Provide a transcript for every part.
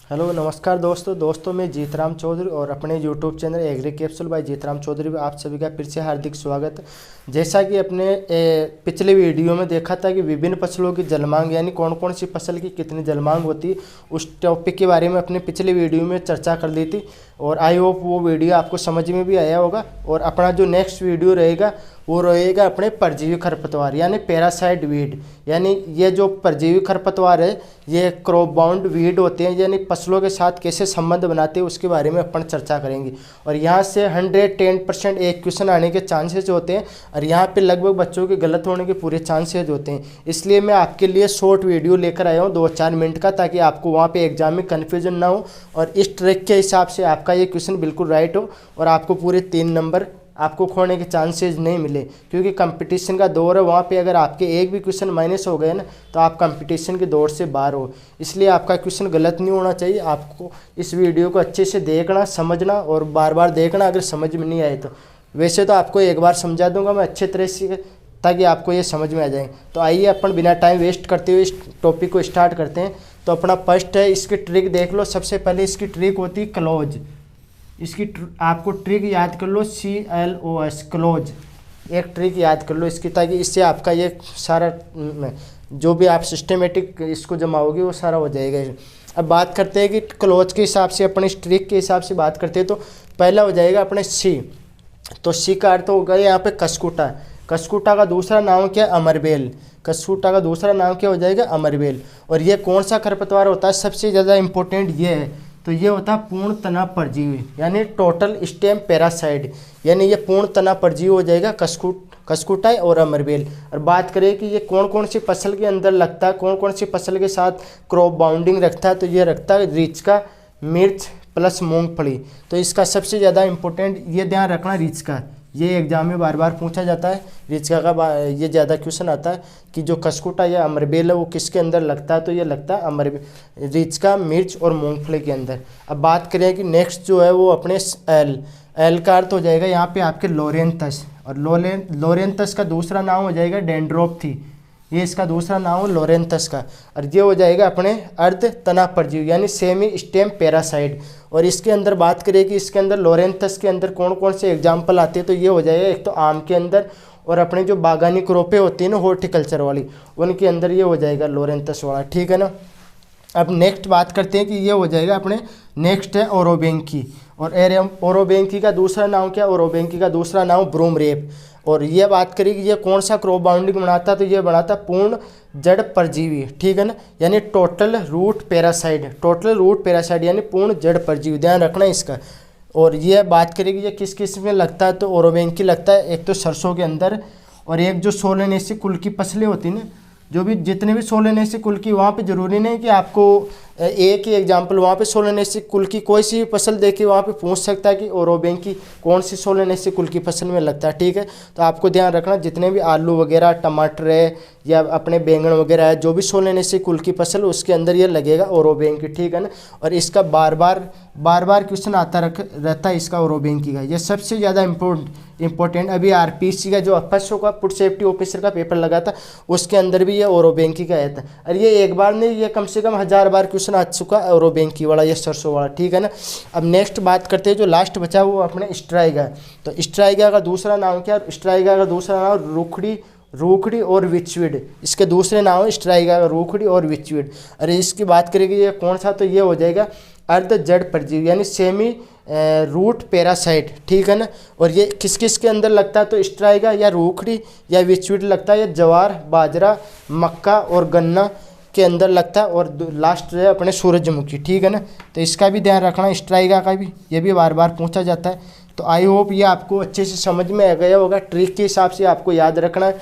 Hello नमस्कार दोस्तों मैं जीतराम चौधरी और अपने YouTube channel agri capsule by Jeetram Chaudhary में आप सभी का फिर से हार्दिक स्वागत। जैसा कि अपने पिछले वीडियो में देखा था कि विभिन्न फसलों की जलमांग यानी कौन कौन सी फसल की कितनी जलमांग होती है, उस टॉपिक के बारे में अपने पिछले वीडियो में चर्चा कर ली थी और आई होप वो वीडियो आपको समझ में भी आया होगा। और अपना जो नेक्स्ट वीडियो रहेगा वो रहेगा अपने परजीवी खरपतवार यानी पैरासाइट वीड। यानी ये जो परजीवी खरपतवार है ये क्रॉप बाउंड वीड होते हैं, यानी फसलों के साथ कैसे संबंध बनाते हैं उसके बारे में अपन चर्चा करेंगे। और यहाँ से 110% एक क्वेश्चन आने के चांसेस होते हैं और यहाँ पे लगभग बच्चों के गलत होने के पूरे चांसेस होते हैं। इसलिए मैं आपके लिए शॉर्ट वीडियो लेकर आया हूँ 2-4 मिनट का, ताकि आपको वहाँ पे एग्जाम में कन्फ्यूजन ना हो और इस ट्रिक के हिसाब से आपका ये क्वेश्चन बिल्कुल राइट हो और आपको पूरे 3 नंबर आपको खोने के चांसेस नहीं मिले। क्योंकि कंपटीशन का दौर है, वहाँ पे अगर आपके एक भी क्वेश्चन माइनस हो गए ना तो आप कंपटीशन के दौर से बाहर हो। इसलिए आपका क्वेश्चन गलत नहीं होना चाहिए। आपको इस वीडियो को अच्छे से देखना, समझना और बार बार देखना अगर समझ में नहीं आए तो। वैसे तो आपको एक बार समझा दूंगा मैं अच्छे तरह से, ताकि आपको ये समझ में आ जाए। तो आइए अपन बिना टाइम वेस्ट करते हुए इस टॉपिक को स्टार्ट करते हैं। तो अपना फर्स्ट है, इसकी ट्रिक देख लो। सबसे पहले इसकी ट्रिक होती है क्लोज। इसकी आपको ट्रिक याद कर लो, CLOS क्लोज। एक ट्रिक याद कर लो इसकी, ताकि इससे आपका ये सारा जो भी आप सिस्टमेटिक इसको जमाओगे वो सारा हो जाएगा। अब बात करते हैं कि क्लोज के हिसाब से, अपने इस ट्रिक के हिसाब से बात करते हैं तो पहला हो जाएगा अपने C। तो C का अर्थ हो गया यहाँ पे कसकुटा। कसकुटा का दूसरा नाम क्या है? अमरबेल। कसकुटा का दूसरा नाम क्या हो जाएगा? अमरबेल। और ये कौन सा खरपतवार होता है? सबसे ज़्यादा इंपॉर्टेंट ये है, तो ये होता है पूर्ण तना परजीवी यानी टोटल स्टेम पैरासाइट। यानी ये पूर्ण तना परजीवी हो जाएगा कसकुटा और अमरबेल। और बात करें कि ये कौन कौन सी फसल के अंदर लगता है, कौन कौन सी फसल के साथ क्रॉप बाउंडिंग रखता है, तो ये रखता है रिचका, मिर्च प्लस मूंगफली। तो इसका सबसे ज़्यादा इंपॉर्टेंट ये ध्यान रखना, रिचका। ये एग्जाम में बार बार पूछा जाता है, रिचका का ये ज़्यादा क्वेश्चन आता है कि जो कसकुटा या अमरबेल है वो किसके अंदर लगता है, तो ये लगता है रिचका, मिर्च और मूंगफली के अंदर। अब बात करें कि नेक्स्ट जो है वो अपने एल का अर्थ हो जाएगा यहाँ पे आपके लोरेंथस। और लोरेंथस का दूसरा नाम हो जाएगा डेंड्रोप्थी। ये इसका दूसरा नाम है लोरेंथस का। और ये हो जाएगा अपने अर्ध तना परजीवी यानी सेमी स्टेम पैरासाइट। और इसके अंदर बात करें कि इसके अंदर लोरेंथस के अंदर कौन कौन से एग्जाम्पल आते हैं, तो ये हो जाएगा एक तो आम के अंदर, और अपने जो बागानी क्रोपें होती हैं ना हॉर्टिकल्चर वाली, उनके अंदर ये हो जाएगा लोरेंथस वाला। ठीक है ना। अब नेक्स्ट बात करते हैं कि ये हो जाएगा अपने नेक्स्ट है ओरोबेंकी। और ओरोबेंकी का दूसरा नाम क्या? ओरोबेंकी का दूसरा नाम ब्रूमरेप। और ये बात करें कि ये कौन सा क्रॉप बाउंडिंग बनाता है, तो ये बनाता पूर्ण जड़ परजीवी। ठीक है ना, यानी total root parasite. Total root parasite यानी पूर्ण जड़ परजीवी, ध्यान रखना इसका। और ये बात करें कि ये किस किस में लगता है, तो ओरोबेंकी लगता है एक तो सरसों के अंदर, और एक जो सोलेनेसी कुल की फसलें होती हैं ना, जो भी जितने भी सोलेनेसी कुल की, वहाँ पे ज़रूरी नहीं कि आपको एक ही एग्जाम्पल, वहाँ पे सोलेनेसी कुल की कोई सी भी फसल देखी वहाँ पे पूछ सकता है कि ओरोबेंकी कौन सी सोलेनेसी कुल की फसल में लगता है। ठीक है, तो आपको ध्यान रखना जितने भी आलू वगैरह, टमाटर है या अपने बैंगन वगैरह है, जो भी सोलेनेसी कुल की फसल उसके अंदर ये लगेगा ओरोबेंकी। ठीक है ना। और इसका बार बार क्वेश्चन आता रहता है इसका ओरोबेंकी का। ये सबसे ज़्यादा इम्पोर्टेंट अभी RPC का जो अफसर का फूड सेफ्टी ऑफिसर का पेपर लगा था उसके अंदर भी ये ओरोबेंकी का आया था। और ये एक बार नहीं, ये कम से कम 1000 बार क्वेश्चन आ चुका है ओरोबेंकी वाला, ये सरसों वाला। ठीक है ना। अब नेक्स्ट बात करते हैं, जो लास्ट बचा वो अपने स्ट्राइगा। तो स्ट्राइगा का दूसरा नाम क्या? स्ट्राइगा का दूसरा नाम रूखड़ी और विचवीड। इसके दूसरे नाम है स्ट्राइगा का रूखड़ी और विचवीड। अरे इसकी बात करेंगे ये कौन सा, तो ये हो जाएगा अर्ध जड़ परजीवी यानी सेमी रूट पैरासाइट। ठीक है ना। और ये किस किस के अंदर लगता है, तो स्ट्राइगा या रूखड़ी या विचवीड लगता है, या ज्वार, बाजरा, मक्का और गन्ना के अंदर लगता है। और लास्ट है अपने सूरजमुखी। ठीक है ना। तो इसका भी ध्यान रखना, स्ट्राइगा का भी, ये भी बार बार पूछा जाता है। तो आई होप ये आपको अच्छे से समझ में आ गया होगा। ट्रिक के हिसाब से आपको याद रखना है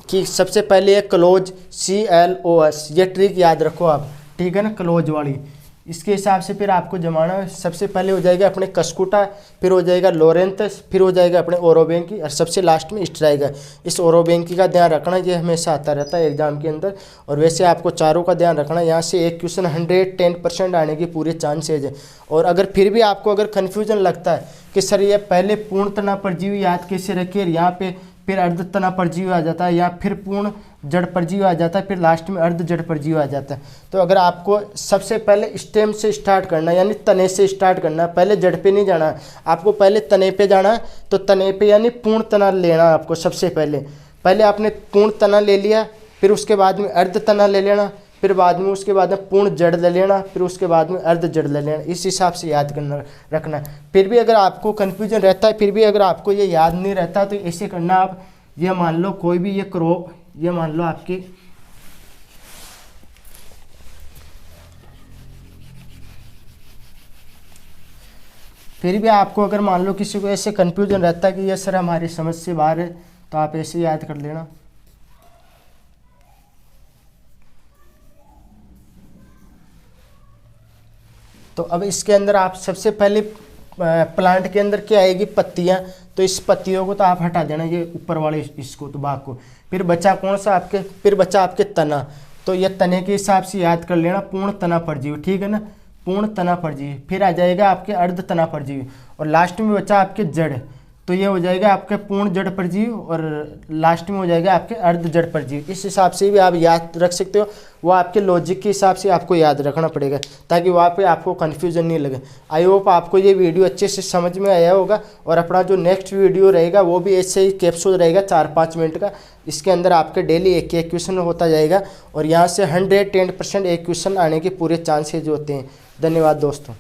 कि सबसे पहले है क्लोज, CLOS, ये ट्रिक याद रखो आप। ठीक है ना, क्लोज वाली। इसके हिसाब से फिर आपको जमाना है। सबसे पहले हो जाएगा अपने कसकुटा, फिर हो जाएगा लोरेंथस, फिर हो जाएगा अपने ओरोबेंकी, और सबसे लास्ट में स्ट्राइगा। इस ओरोबेंकी का ध्यान रखना, ये हमेशा आता रहता है एग्जाम के अंदर। और वैसे आपको चारों का ध्यान रखना, यहाँ से एक क्वेश्चन 110% आने के पूरे चांसेज है। और अगर फिर भी आपको अगर कन्फ्यूजन लगता है कि सर ये पहले पूर्ण तना परजीवी याद कैसे रखिए, यहाँ पे फिर अर्ध तना परजीवी आ जाता है, या फिर पूर्ण जड़ परजीवी आ जाता है, फिर लास्ट में अर्ध जड़ परजीवी आ जाता है। तो अगर आपको सबसे पहले स्टेम से स्टार्ट करना है, यानी तने से स्टार्ट करना है, पहले जड़ पे नहीं जाना है, आपको पहले तने पे जाना है। तो तने पे यानी पूर्ण तना लेना है आपको। सबसे पहले आपने पूर्ण तना ले लिया, फिर उसके बाद में अर्ध तना ले लेना, फिर बाद में उसके बाद में पूर्ण जड़ ले लेना, फिर उसके बाद में अर्ध जड़ ले लेना। इस हिसाब से याद करना रखना है। फिर भी अगर आपको कन्फ्यूजन रहता है, फिर भी अगर आपको ये याद नहीं रहता, तो ऐसे करना आप, ये मान लो कोई भी ये मान लो आपकी फिर भी आपको अगर मान लो किसी को ऐसे कन्फ्यूजन रहता है कि ये सर हमारी समझ से बाहर है, तो आप ऐसे याद कर लेना। तो अब इसके अंदर आप सबसे पहले प्लांट के अंदर क्या आएगी, पत्तियां। तो इस पत्तियों को तो आप हटा देना, ये ऊपर वाले इसको तो भाग को। फिर बचा कौन सा आपके, फिर बचा आपके तना। तो ये तने के हिसाब से याद कर लेना, पूर्ण तना परजीवी, ठीक है ना, पूर्ण तना परजीवी। फिर आ जाएगा आपके अर्ध तना परजीवी, और लास्ट में बचा आपके जड़। तो ये हो जाएगा आपके पूर्ण जड़ परजीवी, और लास्ट में हो जाएगा आपके अर्ध जड़ परजीवी। इस हिसाब से भी आप याद रख सकते हो, वो आपके लॉजिक के हिसाब से आपको याद रखना पड़ेगा, ताकि वहाँ पे आपको कन्फ्यूजन नहीं लगे। आई होप आपको ये वीडियो अच्छे से समझ में आया होगा, और अपना जो नेक्स्ट वीडियो रहेगा वो भी ऐसे ही कैप्सूल रहेगा 4-5 मिनट का। इसके अंदर आपके डेली एक क्वेश्चन होता जाएगा, और यहाँ से 110% एक क्वेश्चन आने के पूरे चांसेज होते हैं। धन्यवाद दोस्तों।